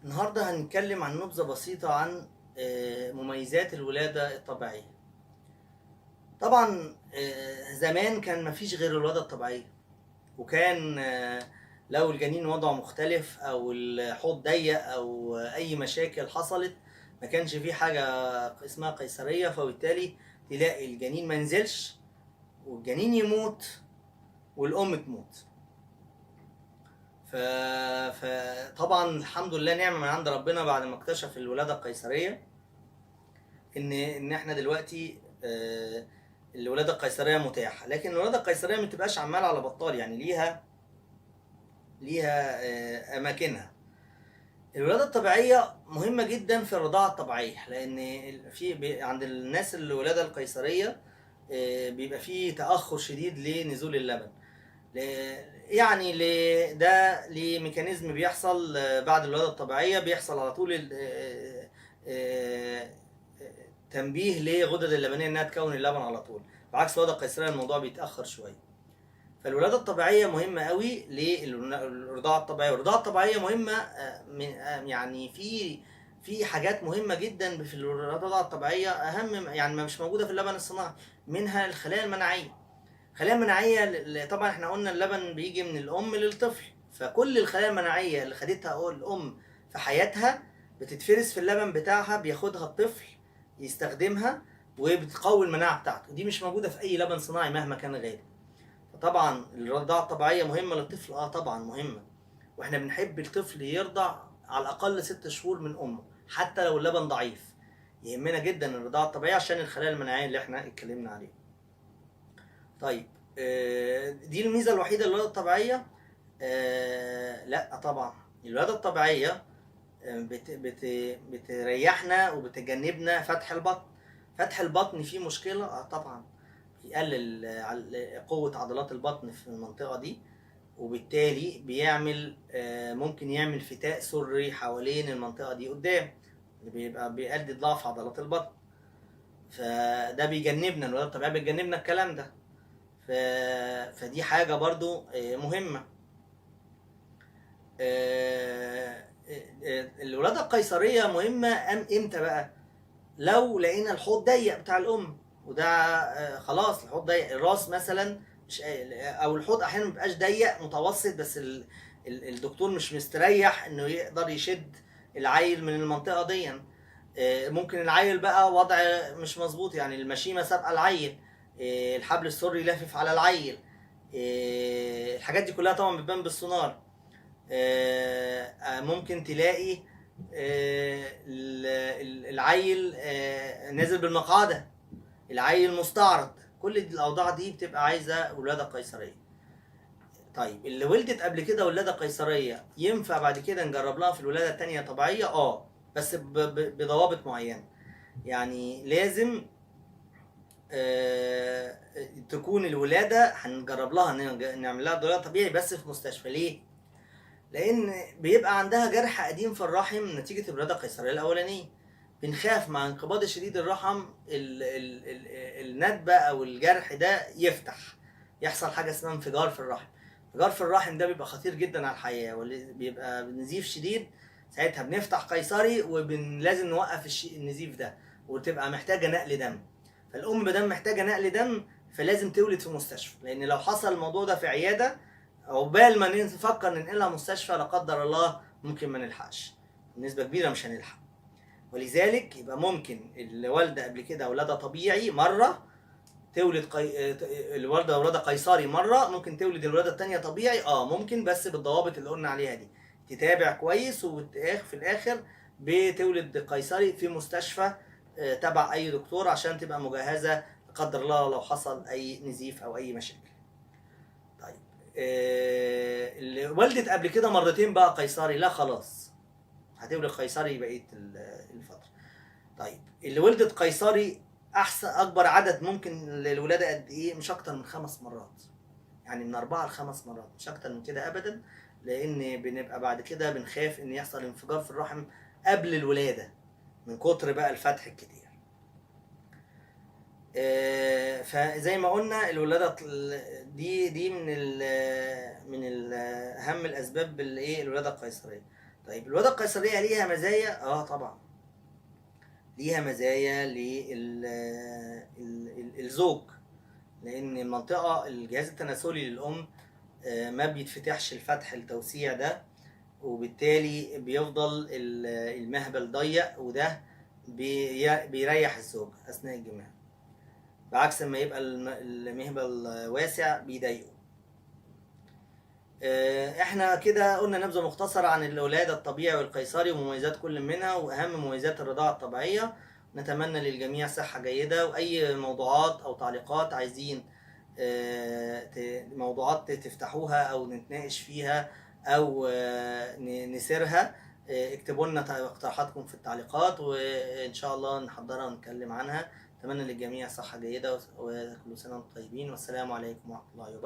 النهاردة هنتكلم عن نبذة بسيطة عن مميزات الولادة الطبيعية. طبعا زمان كان مفيش غير الولادة الطبيعية، وكان لو الجنين وضعه مختلف أو الحوض ضيق أو أي مشاكل حصلت ما كانش فيه حاجة اسمها قيصرية، فبالتالي تلاقي الجنين منزلش والجنين يموت والأم تموت. فطبعا الحمد لله نعمة من عند ربنا بعد ما اكتشف الولادة القيصرية ان احنا دلوقتي الولاده القيصريه متاحه، لكن الولاده القيصريه ما تبقاش عماله على بطال، يعني ليها اماكنها. الولاده الطبيعيه مهمه جدا في الرضاعه الطبيعيه، لان عند الناس الولاده القيصريه بيبقى فيه تاخر شديد لنزول اللبن. يعني ده لميكانيزم بيحصل بعد الولاده الطبيعيه، بيحصل على طول تنبيه لغدد اللبنيه انها تكون اللبن على طول، بعكس الولاده القيصريه الموضوع بيتاخر شويه. فالولاده الطبيعيه مهمه قوي للرضاعه الطبيعيه، والرضاعه الطبيعيه مهمه يعني في حاجات مهمه جدا في الرضاعه الطبيعيه، اهم يعني مش موجوده في اللبن الصناعي، منها الخلايا المناعيه. الخلايا المناعيه طبعا احنا قلنا اللبن بيجي من الام للطفل، فكل الخلايا المناعيه اللي خدتها الام في حياتها بتتفرز في اللبن بتاعها، بياخدها الطفل يستخدمها وبتقوي المناعه بتاعته. دي مش موجوده في اي لبن صناعي مهما كان غالي. فطبعا الرضاعه الطبيعيه مهمه للطفل، طبعا مهمه، واحنا بنحب الطفل يرضع على الاقل 6 شهور من امه حتى لو اللبن ضعيف. يهمنا جدا الرضاعه الطبيعيه عشان الخلايا المناعيه اللي احنا اتكلمنا عليها. طيب دي الميزه الوحيده للولاده الطبيعيه؟ لا طبعا، الولاده الطبيعيه بتريحنا وبتجنبنا فتح البطن. فتح البطن فيه مشكله، طبعا بيقلل قوه عضلات البطن في المنطقه دي، وبالتالي بيعمل ممكن يعمل فتاء سري حوالين المنطقه دي قدام، اللي بيبقى بيؤدي ضعف عضلات البطن. فده بيجنبنا، الولاده الطبيعيه بتجنبنا الكلام ده. فدي حاجة برضو مهمة. الولادة القيصرية مهمة امتى بقى؟ لو لقينا الحوض ضيق بتاع الأم، وده خلاص الحوض ضيق، الراس مثلا مش، أو الحوض أحيانا مبيبقاش ضيق، متوسط، بس الدكتور مش مستريح إنه يقدر يشد العيل من المنطقة دي. ممكن العيل بقى وضع مش مظبوط، يعني المشيمة سابقة العيل، الحبل السري لافف على العيل، الحاجات دي كلها طبعا بتبان بالسونار. ممكن تلاقي العيل نازل بالمقعدة، العيل مستعرض، كل الأوضاع دي بتبقى عايزة ولادة قيصرية. طيب اللي ولدت قبل كده ولادة قيصرية ينفع بعد كده نجرب لها في الولادة التانية طبيعية؟ بس بضوابط معينة. يعني لازم تكون الولادة هنجرب لها نعمل لها ولاده طبيعي بس في مستشفى. ليه؟ لأن بيبقى عندها جرح قديم في الرحم نتيجة الولادة القيصرية الأولانية. بنخاف مع انقباض شديد الرحم الندبة أو الجرح ده يفتح، يحصل حاجة اسمها انفجار في الرحم. انفجار في الرحم ده بيبقى خطير جدا على الحياة، واللي بيبقى نزيف شديد، ساعتها بنفتح قيصري ولازم نوقف النزيف ده، وتبقى محتاجة نقل دم. فالأم مادام محتاجة نقل دم فلازم تولد في مستشفى، لأن لو حصل الموضوع ده في عيادة عقبال ما نفكر ننقلها مستشفى لا قدر الله ممكن ما نلحقش، بنسبة كبيرة مش هنلحق. ولذلك يبقى ممكن الوالدة قبل كده ولادة طبيعي مرة تولد الوالدة ولادة قيصري مرة، ممكن تولد الولادة التانية طبيعي، ممكن، بس بالضوابط اللي قلنا عليها دي، تتابع كويس، وفي الآخر بتولد قيصري في مستشفى تبع أي دكتور عشان تبقى مجهزة لا قدر الله لو حصل أي نزيف أو أي مشاكل. طيب اللي ولدت قبل كده مرتين بقى قيصري، لا خلاص هتولد قيصري بقيه الفتره. طيب اللي ولدت قيصري احسن اكبر عدد ممكن للولاده قد ايه؟ مش اكتر من 5 مرات، يعني من 4 ل5 مرات، مش اكتر من كده ابدا، لان بنبقى بعد كده بنخاف ان يحصل انفجار في الرحم قبل الولاده من كتر بقى الفتح الكتير. فزي ما قلنا الولاده دي من اهم الاسباب الولاده القيصريه. طيب الولادة القيصرية ليها مزايا؟ طبعا ليها مزايا للزوج، لأن المنطقة الجهاز التناسلي للأم ما بيتفتحش الفتح التوسيع ده، وبالتالي بيفضل المهبل ضيق، وده بيريح الزوج أثناء الجماع، بعكس ما يبقى المهبل واسع بيضايقه. احنا كده قلنا نبذة مختصرة عن الولادة الطبيعي والقيصري ومميزات كل منها وأهم مميزات الرضاعة الطبيعية. نتمنى للجميع صحة جيدة، وأي موضوعات أو تعليقات عايزين موضوعات تفتحوها أو نتناقش فيها أو نسيرها، اكتبوا لنا اقتراحاتكم في التعليقات، وإن شاء الله نحضرها ونتكلم عنها. أتمنى للجميع صحة جيدة، وكل سنة وانتم طيبين، والسلام عليكم ورحمة الله وبركاته.